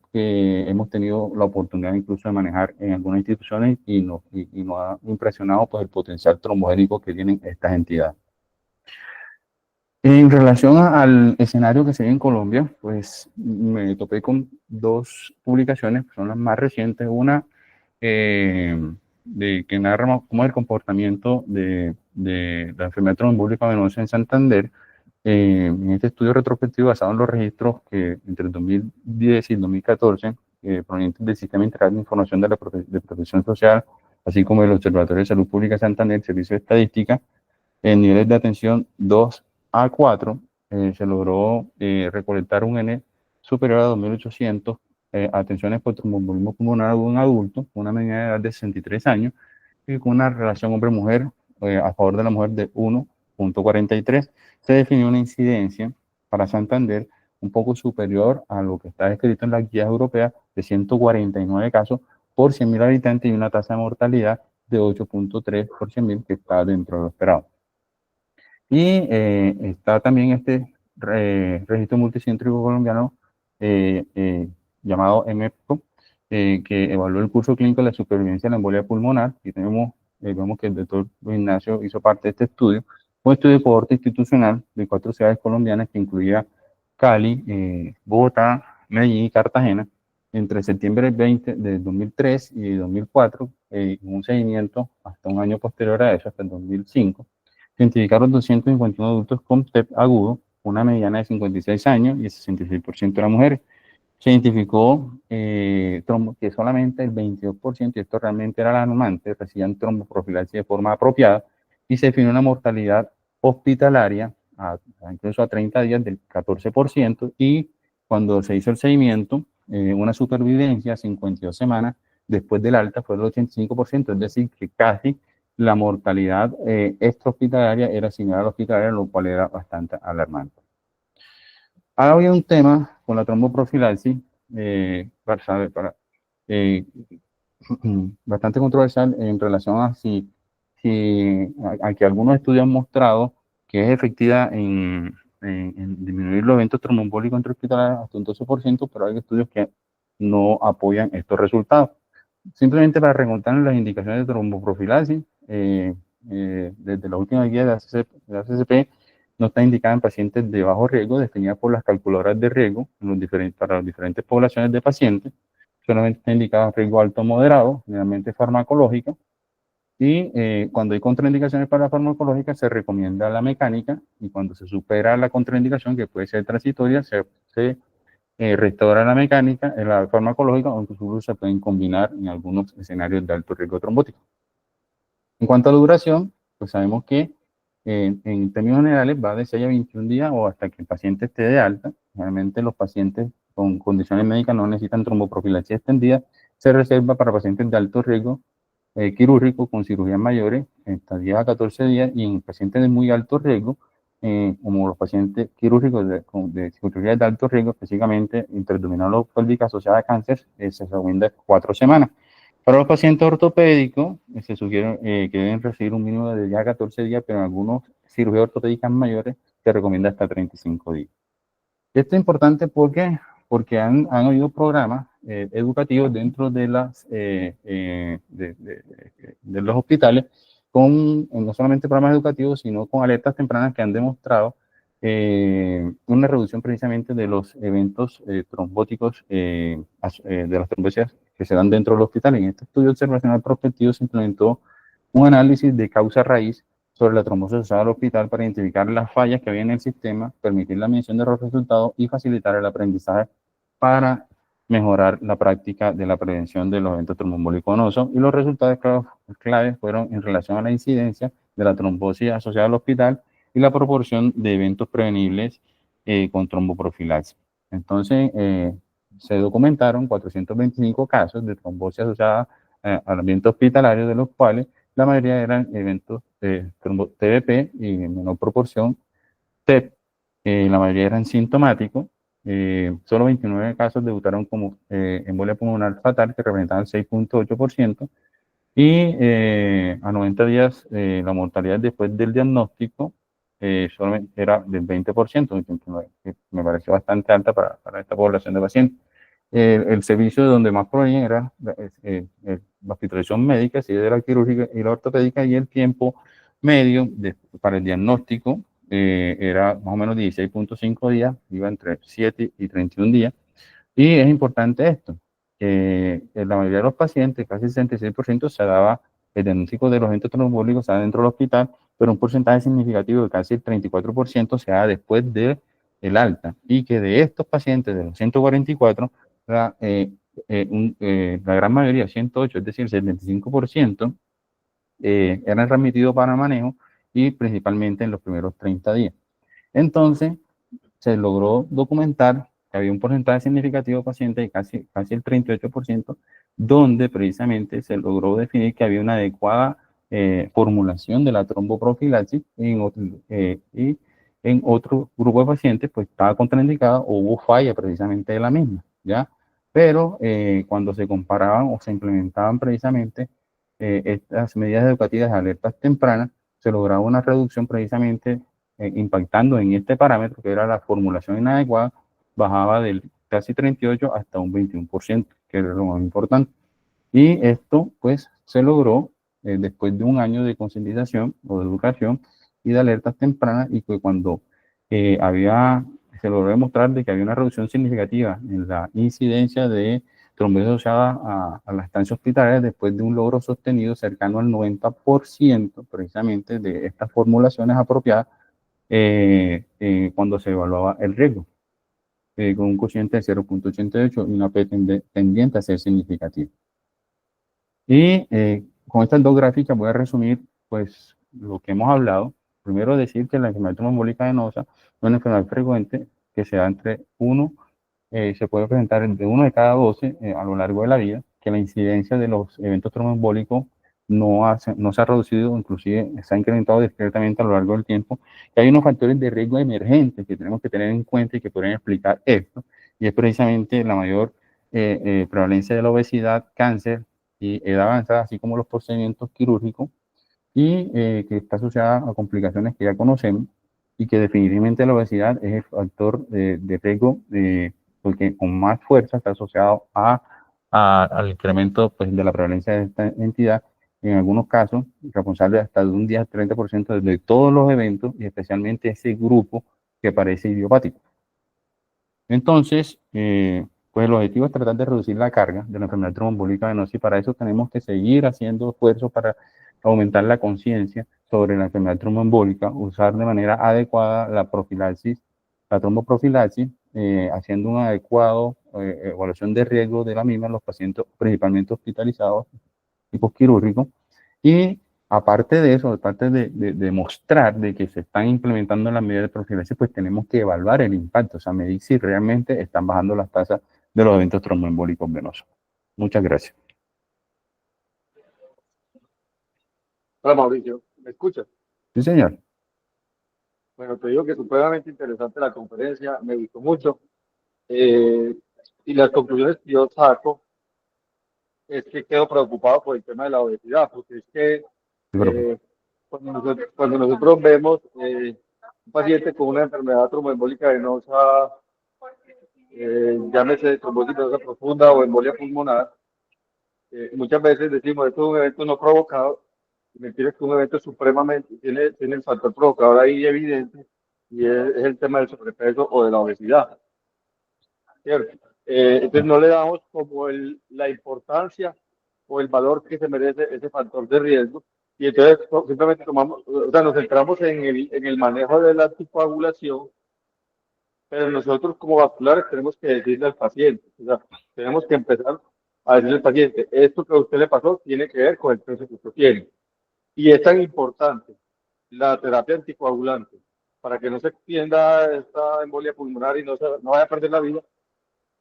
hemos tenido la oportunidad incluso de manejar en algunas instituciones, y nos ha impresionado pues el potencial trombogénico que tienen estas entidades. En relación al escenario que se ve en Colombia, pues me topé con 2 publicaciones, que son las más recientes. Una que narra cómo es el comportamiento de la enfermedad tromboembólica venosa en Santander, en este estudio retrospectivo basado en los registros que entre el 2010 y el 2014, provenientes del Sistema Integral de Información de Protección Social, así como el Observatorio de Salud Pública de Santander, Servicio de Estadística, en niveles de atención 2 a 4, se logró recolectar un N superior a 2.800 atenciones por tromboembolismo pulmonar de un adulto con una media de edad de 63 años y con una relación hombre-mujer a favor de la mujer de 1.43. Se definió una incidencia para Santander un poco superior a lo que está descrito en las guías europeas de 149 casos por 100.000 habitantes y una tasa de mortalidad de 8.3 por 100.000 que está dentro de lo esperado. Y está también este registro multicéntrico colombiano llamado MEPCO, que evaluó el curso clínico de la supervivencia de la embolia pulmonar. Y vemos que el doctor Luis Ignacio hizo parte de este estudio, un estudio de cohorte institucional de 4 ciudades colombianas que incluía Cali, Bogotá, Medellín y Cartagena, entre septiembre 20 de 2003 y 2004, un seguimiento hasta un año posterior a eso, hasta el 2005. Se identificaron 251 adultos con TEP agudo, una mediana de 56 años y el 66% eran mujeres. Se identificó que solamente el 22%, y esto realmente era alarmante, recibían tromboprofilaxis de forma apropiada, y se definió una mortalidad hospitalaria incluso a 30 días del 14%, y cuando se hizo el seguimiento, una supervivencia a 52 semanas después del alta fue del 85%, es decir, que casi la mortalidad extrahospitalaria era similar a la hospitalaria, lo cual era bastante alarmante. Ahora había un tema con la tromboprofilaxis bastante controversial en relación a a que algunos estudios han mostrado que es efectiva en disminuir los eventos tromboembólicos intrahospitalarios hasta un 12%, pero hay estudios que no apoyan estos resultados. Simplemente para recontar las indicaciones de tromboprofilaxis, desde la última guía de la ACCP, no está indicada en pacientes de bajo riesgo, definida por las calculadoras de riesgo para las diferentes poblaciones de pacientes. Solamente está indicada en riesgo alto o moderado, generalmente farmacológica. Y cuando hay contraindicaciones para la farmacológica, se recomienda la mecánica, y cuando se supera la contraindicación, que puede ser transitoria, se restaura la mecánica, la farmacológica, o incluso se pueden combinar en algunos escenarios de alto riesgo trombótico. En cuanto a la duración, pues sabemos que en términos generales va de 6 a 21 días o hasta que el paciente esté de alta. Generalmente los pacientes con condiciones médicas no necesitan tromboprofilaxis extendida. Se reserva para pacientes de alto riesgo quirúrgico con cirugías mayores, hasta 10 a 14 días, y en pacientes de muy alto riesgo, como los pacientes quirúrgicos de cirugías de alto riesgo, específicamente interabdominal o pélvica asociada a cáncer, se recomienda 4 semanas. Para los pacientes ortopédicos, se sugiere que deben recibir un mínimo de 10 a 14 días, pero en algunos cirugías ortopédicas mayores se recomienda hasta 35 días. Esto es importante porque han habido programas educativos dentro de los hospitales, con no solamente programas educativos, sino con alertas tempranas que han demostrado una reducción precisamente de los eventos trombóticos, de las trombosias que se dan dentro del hospital. En este estudio observacional prospectivo se implementó un análisis de causa raíz sobre la trombosis asociada al hospital para identificar las fallas que había en el sistema, permitir la medición de los resultados y facilitar el aprendizaje para mejorar la práctica de la prevención de los eventos tromboembólicos venosos. Y los resultados claves fueron en relación a la incidencia de la trombosis asociada al hospital y la proporción de eventos prevenibles con tromboprofilaxis. Entonces, se documentaron 425 casos de trombosis asociada al ambiente hospitalario, de los cuales la mayoría eran eventos de TBP y en menor proporción TEP. La mayoría eran sintomáticos. Solo 29 casos debutaron como embolia pulmonar fatal, que representaban el 6.8%. Y a 90 días, la mortalidad después del diagnóstico solamente era del 20%, que me pareció bastante alta para esta población de pacientes. El servicio de donde más provenía era la hospitalización médica, sí, de la quirúrgica y la ortopédica, y el tiempo medio para el diagnóstico era más o menos 16.5 días, iba entre 7 y 31 días. Y es importante esto, que en la mayoría de los pacientes, casi el 66%, se daba el diagnóstico de los eventos trombólicos dentro del hospital, pero un porcentaje significativo de casi el 34% se da después del alta, y que de estos pacientes, de los 144, la gran mayoría, 108, es decir, el 75%, eran remitidos para manejo, y principalmente en los primeros 30 días. Entonces, se logró documentar que había un porcentaje significativo de pacientes, casi el 38%, donde precisamente se logró definir que había una adecuada formulación de la tromboprofilaxis y en otro grupo de pacientes pues estaba contraindicada o hubo falla precisamente de la misma, ¿ya? Pero cuando se comparaban o se implementaban precisamente estas medidas educativas de alertas tempranas, se lograba una reducción precisamente impactando en este parámetro, que era la formulación inadecuada, bajaba del casi 38 hasta un 21%, que era lo más importante. Y esto, pues, se logró después de un año de concientización o de educación y de alertas tempranas, y que cuando se logró demostrar de que había una reducción significativa en la incidencia de trombosis asociada a la estancia hospitalaria después de un logro sostenido cercano al 90% precisamente de estas formulaciones apropiadas cuando se evaluaba el riesgo, con un cociente de 0,88 y una P tendiente a ser significativo. Y con estas dos gráficas voy a resumir pues lo que hemos hablado. Primero decir que la enfermedad tromboembólica venosa es una enfermedad frecuente que se da entre se puede presentar entre 1 de cada 12 a lo largo de la vida, que la incidencia de los eventos tromboembólicos no se ha reducido, inclusive se ha incrementado discretamente a lo largo del tiempo, que hay unos factores de riesgo emergentes que tenemos que tener en cuenta y que pueden explicar esto, y es precisamente la mayor prevalencia de la obesidad, cáncer y edad avanzada, así como los procedimientos quirúrgicos, y que está asociada a complicaciones que ya conocemos, y que definitivamente la obesidad es el factor de riesgo, porque con más fuerza está asociado al incremento pues, de la prevalencia de esta entidad, en algunos casos responsable hasta de un 10 al 30% de todos los eventos, y especialmente ese grupo que parece idiopático. Entonces, pues el objetivo es tratar de reducir la carga de la enfermedad tromboembólica venosa, y para eso tenemos que seguir haciendo esfuerzos para aumentar la conciencia sobre la enfermedad tromboembólica, usar de manera adecuada la profilaxis, la tromboprofilaxis, haciendo una adecuada evaluación de riesgo de la misma en los pacientes principalmente hospitalizados y posquirúrgicos. Y aparte de eso, aparte de mostrar de que se están implementando las medidas de profilaxis, pues tenemos que evaluar el impacto, o sea, medir si realmente están bajando las tasas de los eventos tromboembólicos venosos. Muchas gracias. Hola Mauricio, ¿me escuchas? Sí, señor. Bueno, te digo que supremamente interesante la conferencia, me gustó mucho. Y las conclusiones que yo saco es que quedo preocupado por el tema de la obesidad, porque es que eh, cuando nosotros vemos un paciente con una enfermedad tromboembólica venosa, llámese trombosis venosa profunda o embolia pulmonar, muchas veces decimos, esto es un evento no provocado. Mentira, es que un evento supremamente tiene el factor provocador ahí evidente, y es el tema del sobrepeso o de la obesidad, ¿cierto? Entonces no le damos como la importancia o el valor que se merece ese factor de riesgo, y entonces simplemente tomamos, o sea, nos centramos en el manejo de la anticoagulación, pero nosotros como vasculares tenemos que decirle al paciente, o sea, tenemos que empezar a decirle al paciente, esto que a usted le pasó tiene que ver con el peso que usted tiene. Y es tan importante la terapia anticoagulante para que no se extienda esta embolia pulmonar y no vaya a perder la vida,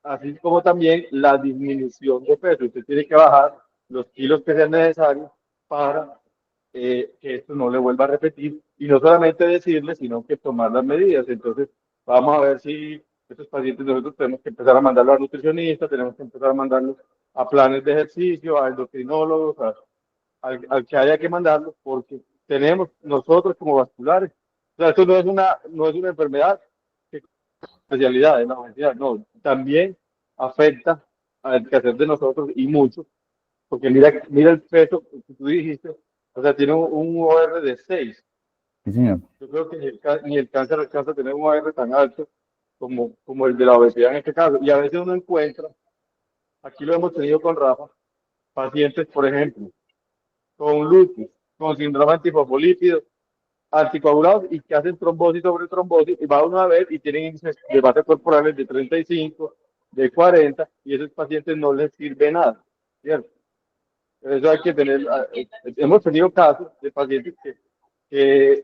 así como también la disminución de peso. Usted tiene que bajar los kilos que sean necesarios para que esto no le vuelva a repetir, y no solamente decirle, sino que tomar las medidas. Entonces, vamos a ver si estos pacientes nosotros tenemos que empezar a mandarlos a nutricionistas, tenemos que empezar a mandarlos a planes de ejercicio, a endocrinólogos, al que haya que mandarlo, porque tenemos nosotros como vasculares. O sea, esto no es una enfermedad que especialidad de la obesidad, no, también afecta al quehacer de nosotros y mucho, porque mira el peso que tú dijiste, o sea, tiene un OR de 6. Sí, señor. Yo creo que ni el cáncer alcanza a tener un OR tan alto como el de la obesidad en este caso. Y a veces uno encuentra, aquí lo hemos tenido con Rafa, pacientes, por ejemplo, con lupus, con síndrome antifosfolípido, anticoagulados y que hacen trombosis sobre trombosis, y va uno a ver y tienen índices de masa corporales de 35, de 40, y a esos pacientes no les sirve nada, ¿cierto? Eso hay que tener, hemos tenido casos de pacientes que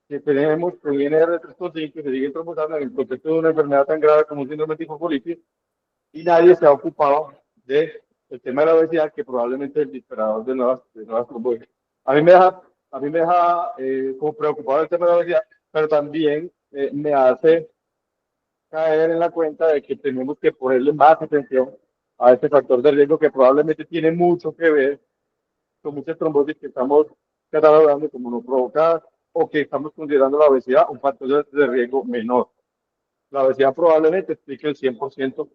que tenemos con INR3.5 que se siguen trombosando en el contexto de una enfermedad tan grave como un síndrome tifocolitis, y nadie se ha ocupado del tema de la obesidad, que probablemente es el disparador de nuevas trombosis. A mí me deja como preocupado el tema de la obesidad, pero también me hace caer en la cuenta de que tenemos que ponerle más atención a este factor de riesgo que probablemente tiene mucho que ver con muchas trombosis que estamos catalogando como no provocadas o que estamos considerando la obesidad un factor de riesgo menor. La obesidad probablemente explique el 100%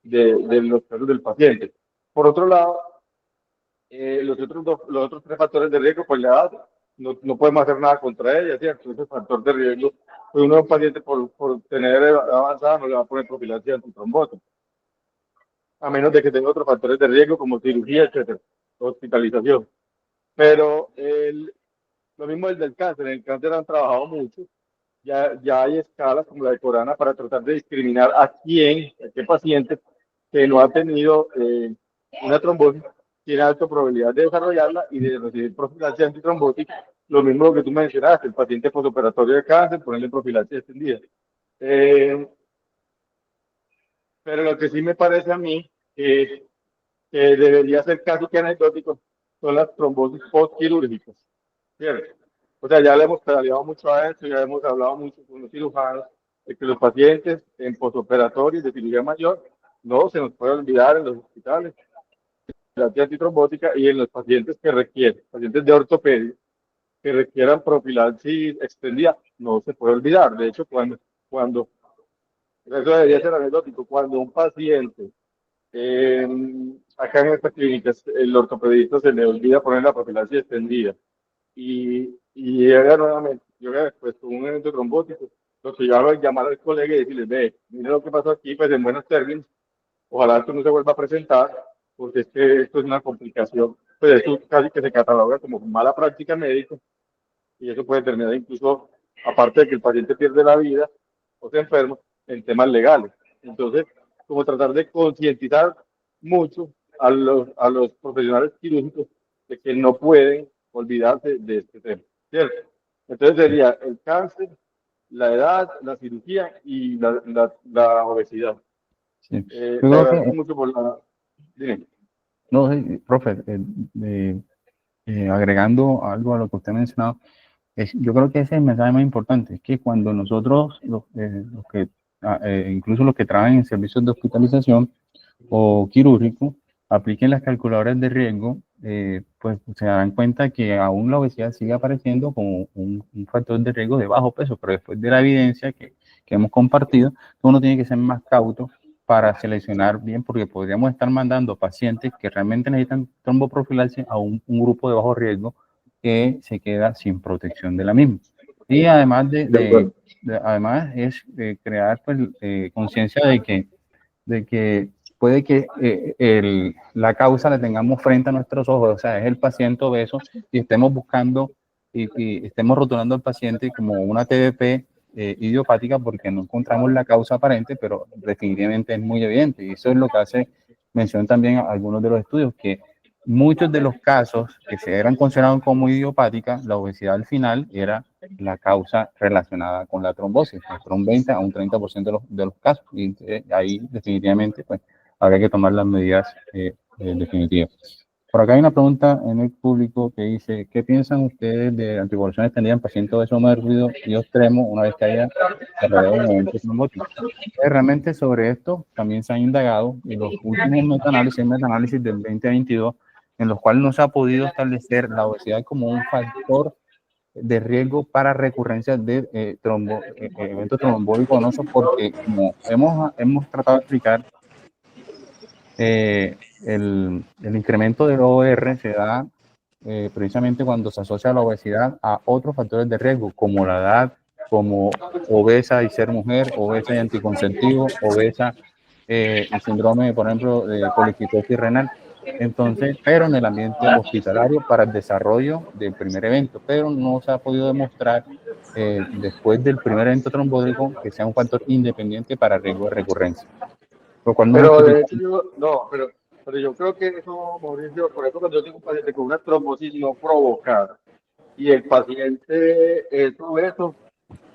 de los casos del paciente. Por otro lado, los otros tres factores de riesgo, pues la edad, no podemos hacer nada contra ella, ¿cierto? Ese factor de riesgo, pues uno, un paciente por tener edad avanzada no le va a poner profilaxis antitrombótica, a menos de que tenga otros factores de riesgo como cirugía, etcétera, hospitalización. Pero lo mismo el del cáncer, en el cáncer han trabajado mucho, ya hay escalas como la de Corana para tratar de discriminar a qué paciente que no ha tenido una trombosis tiene alta probabilidad de desarrollarla y de recibir profilaxis antitrombótica. Lo mismo que tú mencionaste, el paciente postoperatorio de cáncer, ponerle profilaxis extendida. Eh, pero lo que sí me parece a mí que debería ser casi que anecdótico son las trombosis postquirúrgicas, ¿cierto? O sea, ya le hemos pedaleado mucho a esto, ya hemos hablado mucho con los cirujanos de que los pacientes en postoperatorios de cirugía mayor no se nos puede olvidar en los hospitales la antitrombótica y en los pacientes que requieren, pacientes de ortopedia, que requieran profilaxis extendida, no se puede olvidar. De hecho, cuando eso debería ser anecdótico, cuando un paciente acá en esta clínica el ortopedista se le olvida poner la profilaxis extendida y llega nuevamente, llega después con un evento trombótico, lo que yo hago es llamar al colega y decirle, ve, mire lo que pasó aquí, pues en buenos términos, ojalá esto no se vuelva a presentar, porque es que esto es una complicación, pues esto casi que se cataloga como mala práctica médica, y eso puede terminar incluso, aparte de que el paciente pierde la vida o se enferma, en temas legales. Entonces, como tratar de concientizar mucho a los profesionales quirúrgicos de que no pueden olvidarse de este tema, ¿cierto? Entonces sería el cáncer, la edad, la cirugía y la obesidad. Sí. Yo Te creo agradezco que, mucho por la... Dime. no, profe, agregando algo a lo que usted ha mencionado, yo creo que ese es el mensaje más importante, es que cuando nosotros, los que, incluso los que trabajan en servicios de hospitalización o quirúrgico, apliquen las calculadoras de riesgo, pues se darán cuenta que aún la obesidad sigue apareciendo como un factor de riesgo de bajo peso, pero después de la evidencia que hemos compartido, uno tiene que ser más cauto para seleccionar bien, porque podríamos estar mandando pacientes que realmente necesitan tromboprofilaxis a un grupo de bajo riesgo que se queda sin protección de la misma. Y además además es crear pues, conciencia de que puede que la causa la tengamos frente a nuestros ojos, o sea, es el paciente obeso y estemos buscando y estemos rotulando al paciente como una TBP idiopática porque no encontramos la causa aparente, pero definitivamente es muy evidente. Y eso es lo que hace mención también a algunos de los estudios, que muchos de los casos que se eran considerados como idiopáticas, la obesidad al final era la causa relacionada con la trombosis, por un 20 a un 30% de los casos. Y ahí definitivamente pues, habría que tomar las medidas definitivas. Por acá hay una pregunta en el público que dice, ¿qué piensan ustedes de anticoagulación extendida en pacientes obesos mórbidos y extremos una vez que haya desarrollado un evento trombótico? Realmente sobre esto también se ha indagado en los últimos metaanálisis del 2022, en los cuales no se ha podido establecer la obesidad como un factor de riesgo para recurrencia de eventos trombólicos venosos, porque como hemos tratado de explicar, el incremento del OR se da precisamente cuando se asocia la obesidad a otros factores de riesgo, como la edad, como obesa y ser mujer, obesa y anticonceptivo, obesa y síndrome, por ejemplo, de poliquistosis renal. Entonces, pero en el ambiente hospitalario para el desarrollo del primer evento, pero no se ha podido demostrar después del primer evento trombótico que sea un factor independiente para riesgo de recurrencia. Lo cual no Pero justifica. de hecho pero yo creo que eso, Mauricio, por ejemplo, cuando yo tengo un paciente con una trombosis no provocada, y el paciente es obeso,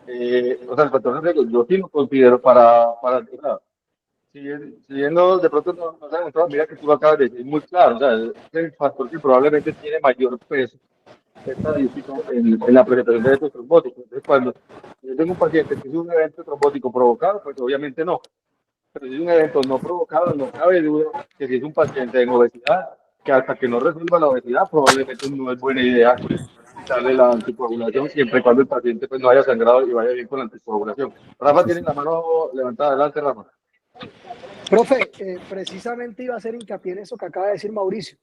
o sea, el factor de riesgo, yo sí lo considero para o sea, si bien no, de pronto no se ha demostrado, mira que tú lo acabas de decir muy claro, o sea, es el factor que probablemente tiene mayor peso estadístico en la presentación de estos trombóticos. Entonces, cuando yo tengo un paciente que es un evento trombótico provocado, pues obviamente no. Pero si es un evento no provocado, no cabe duda que si es un paciente en obesidad, que hasta que no resuelva la obesidad, probablemente no es buena idea quitarle la anticoagulación, siempre y cuando el paciente pues, no haya sangrado y vaya bien con la anticoagulación. Rafa Sí, tiene sí. la mano levantada. Adelante, Rafa. Profe, precisamente iba a hacer hincapié en eso que acaba de decir Mauricio.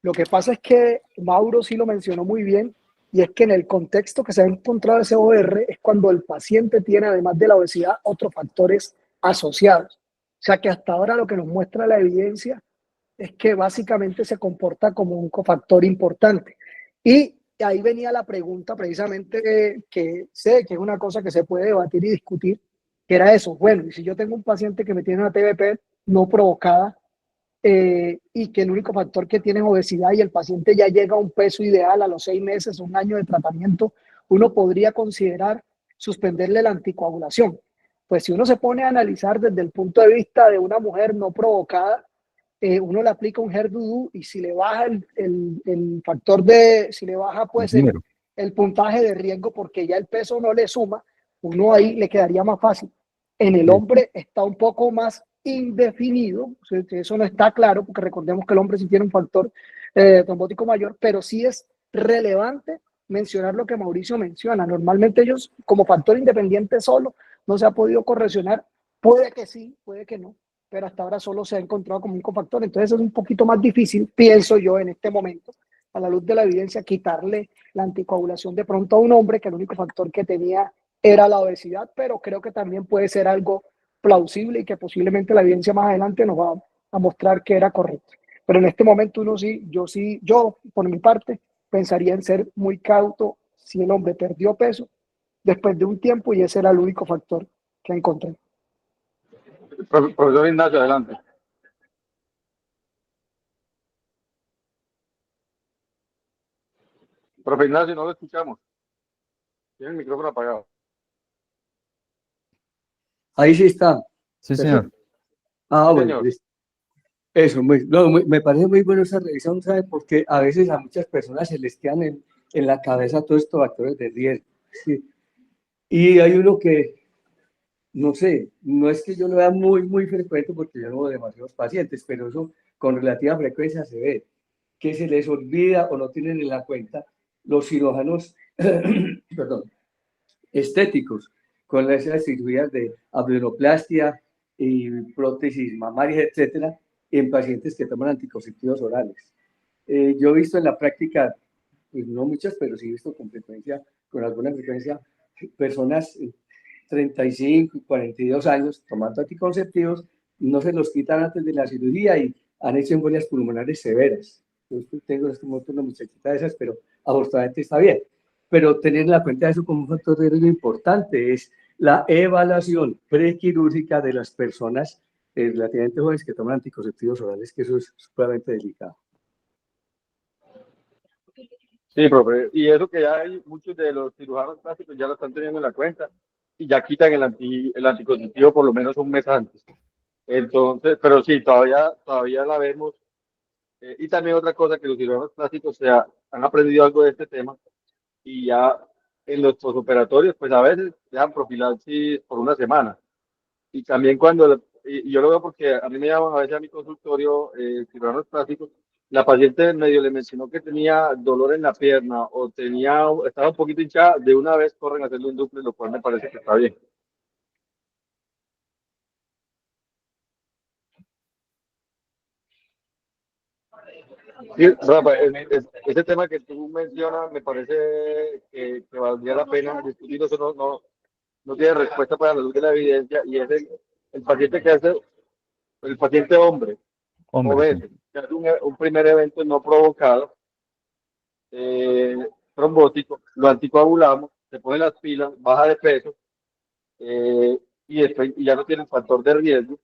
Lo que pasa es que Mauro sí lo mencionó muy bien, y es que en el contexto que se ha encontrado ese OR es cuando el paciente tiene, además de la obesidad, otros factores asociados. O sea que hasta ahora lo que nos muestra la evidencia es que básicamente se comporta como un cofactor importante. Y ahí venía la pregunta precisamente que sé que es una cosa que se puede debatir y discutir, que era eso. Bueno, y si yo tengo un paciente que me tiene una TBP no provocada, y que el único factor que tiene es obesidad y el paciente ya llega a un peso ideal a los 6 meses, un año de tratamiento, uno podría considerar suspenderle la anticoagulación. Pues si uno se pone a analizar desde el punto de vista de una mujer no provocada, uno le aplica un HER2 y si le baja el factor de, si le baja El pues número. el puntaje de riesgo porque ya el peso no le suma, uno ahí le quedaría más fácil. En el Sí. hombre está un poco más indefinido, o sea, eso no está claro porque recordemos que el hombre sí tiene un factor trombótico mayor, pero sí es relevante mencionar lo que Mauricio menciona. Normalmente ellos como factor independiente solo no se ha podido correlacionar, puede que sí, puede que no, pero hasta ahora solo se ha encontrado como un cofactor. Entonces es un poquito más difícil, pienso yo, en este momento, a la luz de la evidencia, quitarle la anticoagulación de pronto a un hombre que el único factor que tenía era la obesidad, pero creo que también puede ser algo plausible y que posiblemente la evidencia más adelante nos va a mostrar que era correcto. Pero en este momento uno sí, yo por mi parte pensaría en ser muy cauto si el hombre perdió peso después de un tiempo y ese era el único factor que encontré. Profesor Ignacio, adelante. Profe Ignacio, no lo escuchamos. Tiene el micrófono apagado. Ahí sí está. Sí, señor. Perfecto. Ah, Sí, bueno, señor. listo. Eso, me parece muy bueno esa revisión, ¿sabe? Porque a veces a muchas personas se les quedan en la cabeza todos estos factores de riesgo. ¿Sí? Y hay uno que, no sé, no es que yo lo vea muy frecuente porque yo no veo demasiados pacientes, pero eso con relativa frecuencia se ve, que se les olvida o no tienen en la cuenta los cirujanos, perdón, estéticos, con las cirugías de abdominoplastia y prótesis mamarias, etcétera, en pacientes que toman anticonceptivos orales. Yo he visto en la práctica, pues no muchas, pero sí he visto con frecuencia, con alguna frecuencia, personas 35 y 42 años tomando anticonceptivos, no se los quitan antes de la cirugía y han hecho embolias pulmonares severas. Yo tengo en este momento una muchachita de esas, pero afortunadamente está bien. Pero tener en la cuenta de eso como un factor de riesgo importante es la evaluación prequirúrgica de las personas relativamente jóvenes que toman anticonceptivos orales, que eso es supremamente delicado. Sí, profe. Y eso que ya hay muchos de los cirujanos plásticos ya lo están teniendo en la cuenta y ya quitan el anticonceptivo por lo menos un mes antes. Entonces, pero sí, todavía la vemos. Y también otra cosa que los cirujanos plásticos han aprendido algo de este tema y ya en los posoperatorios, pues a veces dejan profilaxis por una semana. Y también y yo lo veo porque a mí me llaman a veces a mi consultorio cirujanos plásticos, la paciente medio le mencionó que tenía dolor en la pierna o estaba un poquito hinchada, de una vez corren a hacerle un duple, lo cual me parece que está bien. Sí, Rafa, ese tema que tú mencionas me parece que valdría la pena discutir, eso no tiene respuesta para la luz de la evidencia y es el paciente que hace, el paciente hombre Hombre, sí. obeso, que hace un primer evento no provocado, eh, trombótico, lo anticoagulamos, se pone las pilas, baja de peso y ya no tiene factor de riesgo.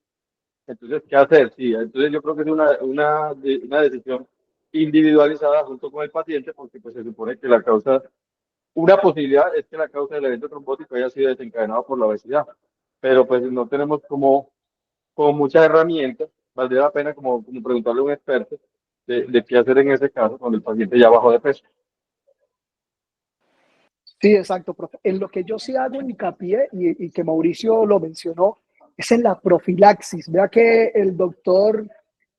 Entonces, ¿qué hacer? Sí, entonces yo creo que es una decisión individualizada junto con el paciente porque pues, se supone que la causa una posibilidad es que la causa del evento trombótico haya sido desencadenado por la obesidad, pero pues no tenemos como muchas herramientas. Valdría la pena como preguntarle a un experto de qué hacer en ese caso cuando el paciente ya bajó de peso. Sí, exacto, profe. En lo que yo sí hago hincapié, y que Mauricio lo mencionó, es en la profilaxis. Vea que el doctor,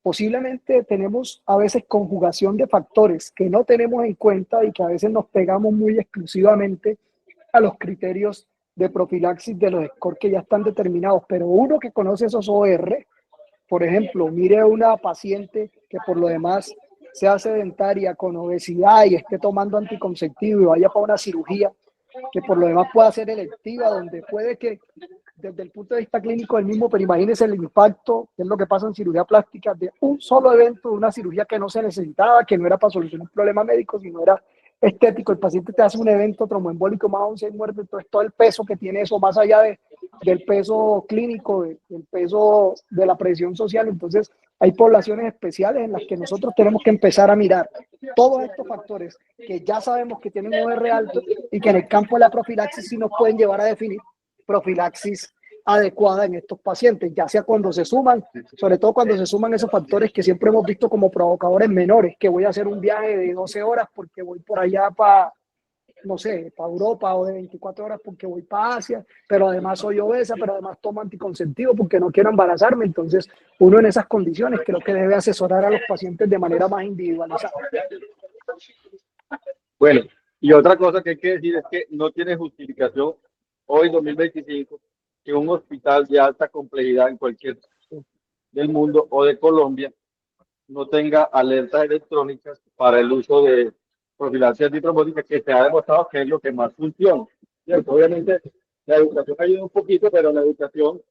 posiblemente tenemos a veces conjugación de factores que no tenemos en cuenta y que a veces nos pegamos muy exclusivamente a los criterios de profilaxis de los scores que ya están determinados. Pero uno que conoce esos OR, por ejemplo, mire a una paciente que por lo demás sea sedentaria con obesidad y esté tomando anticonceptivo y vaya para una cirugía que por lo demás pueda ser electiva, donde puede que desde el punto de vista clínico el mismo, pero imagínense el impacto, que es lo que pasa en cirugía plástica, de un solo evento, de una cirugía que no se necesitaba, que no era para solucionar un problema médico, sino era estético. El paciente te hace un evento tromboembólico más 11 muertes, entonces todo el peso que tiene eso, más allá del peso clínico, del peso de la presión social. Entonces hay poblaciones especiales en las que nosotros tenemos que empezar a mirar todos estos factores que ya sabemos que tienen un R alto y que en el campo de la profilaxis sí nos pueden llevar a definir profilaxis adecuada en estos pacientes, ya sea cuando se suman, sobre todo cuando se suman esos factores que siempre hemos visto como provocadores menores, que voy a hacer un viaje de 12 horas porque voy por allá para, no sé, para Europa, o de 24 horas porque voy para Asia, pero además soy obesa, pero además tomo anticonceptivo porque no quiero embarazarme. Entonces, uno en esas condiciones creo que debe asesorar a los pacientes de manera más individualizada. Bueno, y otra cosa que hay que decir es que no tiene justificación hoy, 2025, que un hospital de alta complejidad en cualquier del mundo o de Colombia no tenga alertas electrónicas para el uso de profilaxis antitrombótica, que se ha demostrado que es lo que más funciona. ¿Cierto? Obviamente, la educación ayuda un poquito, pero la educación,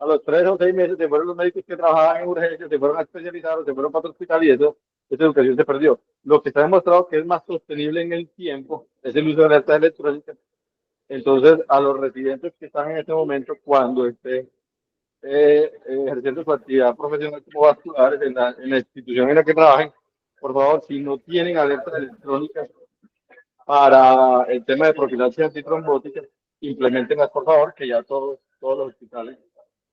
a los 3 o 6 meses, se fueron los médicos que trabajaban en urgencias, se fueron a especializar, se fueron para otro hospital y esa educación se perdió. Lo que está demostrado que es más sostenible en el tiempo es el uso de alertas electrónicas. Entonces, a los residentes que están en este momento, cuando estén ejerciendo su actividad profesional como vasculares en la institución en la que trabajen, por favor, si no tienen alertas electrónicas para el tema de profilaxis antitrombótica, implementenlas, por favor, que ya todos los hospitales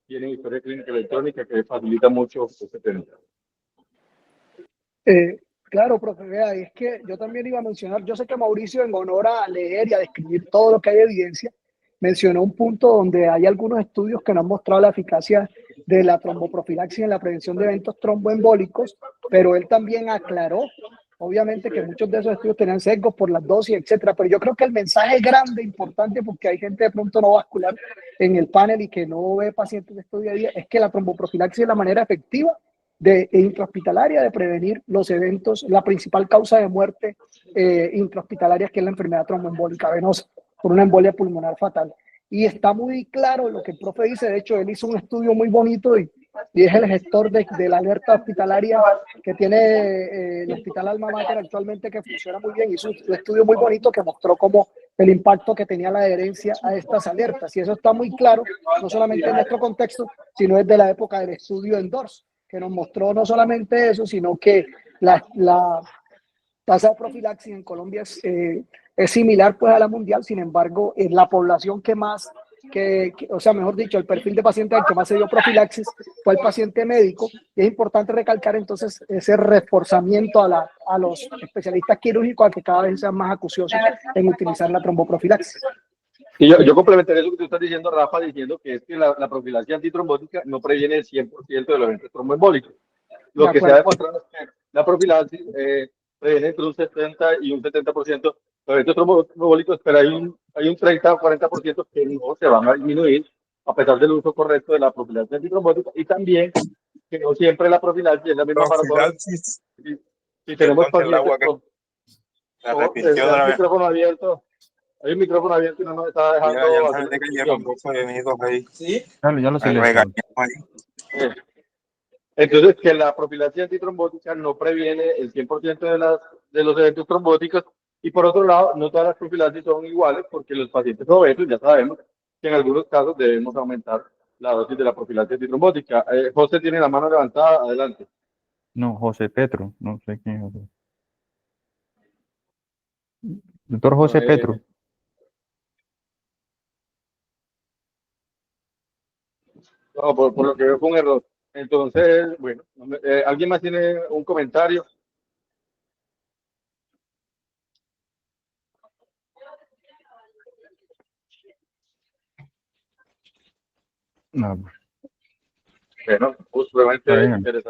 tienen historia clínica electrónica que facilita mucho este tema. Claro, profe, vea, es que yo también iba a mencionar, yo sé que Mauricio, en honor a leer y a describir todo lo que hay de evidencia, mencionó un punto donde hay algunos estudios que no han mostrado la eficacia de la tromboprofilaxis en la prevención de eventos tromboembólicos, pero él también aclaró, obviamente, que muchos de esos estudios tenían sesgos por las dosis, etcétera, pero yo creo que el mensaje es grande, importante, porque hay gente de pronto no vascular en el panel y que no ve pacientes de esto día a día, es que la tromboprofilaxis es la manera efectiva intrahospitalaria de prevenir los eventos, la principal causa de muerte intrahospitalaria, que es la enfermedad tromboembólica venosa por una embolia pulmonar fatal. Y está muy claro lo que el profe dice. De hecho, él hizo un estudio muy bonito y es el gestor de la alerta hospitalaria que tiene el Hospital Alma Mater actualmente, que funciona muy bien. Hizo un estudio muy bonito que mostró cómo el impacto que tenía la adherencia a estas alertas. Y eso está muy claro, no solamente en nuestro contexto, sino desde la época del estudio ENDORSE, que nos mostró no solamente eso, sino que la tasa de profilaxis en Colombia es similar pues a la mundial. Sin embargo, es la población que más, o sea, mejor dicho, el perfil de paciente al que más se dio profilaxis fue el paciente médico. Y es importante recalcar entonces ese reforzamiento a los especialistas quirúrgicos a que cada vez sean más acuciosos en utilizar la tromboprofilaxis. Y yo complementaré eso que tú estás diciendo, Rafa, diciendo que es que la profilaxis antitrombótica no previene el 100% de los eventos tromboembólicos. Lo que se ha demostrado es que la profilaxis previene entre un 60 y un 70% de los eventos tromboembólicos, pero hay un 30 o 40% que no se van a disminuir a pesar del uso correcto de la profilaxis antitrombótica, y también que no siempre la profilaxis es la misma para todos. Si tenemos pacientes con... el micrófono abierto. Hay un micrófono abierto y no nos está dejando. ¿Sí? Ya lo silencio. Entonces, que la profilaxis antitrombótica no previene el 100% de los eventos trombóticos, y por otro lado, no todas las profilaxis son iguales, porque los pacientes obesos ya sabemos que en algunos casos debemos aumentar la dosis de la profilaxis antitrombótica. José tiene la mano levantada, adelante. No, José Petro, no sé quién es. Doctor José Petro. No, por lo que veo fue un error. Entonces, bueno, ¿alguien más tiene un comentario? No, Bueno, pues, realmente está bien. interesante.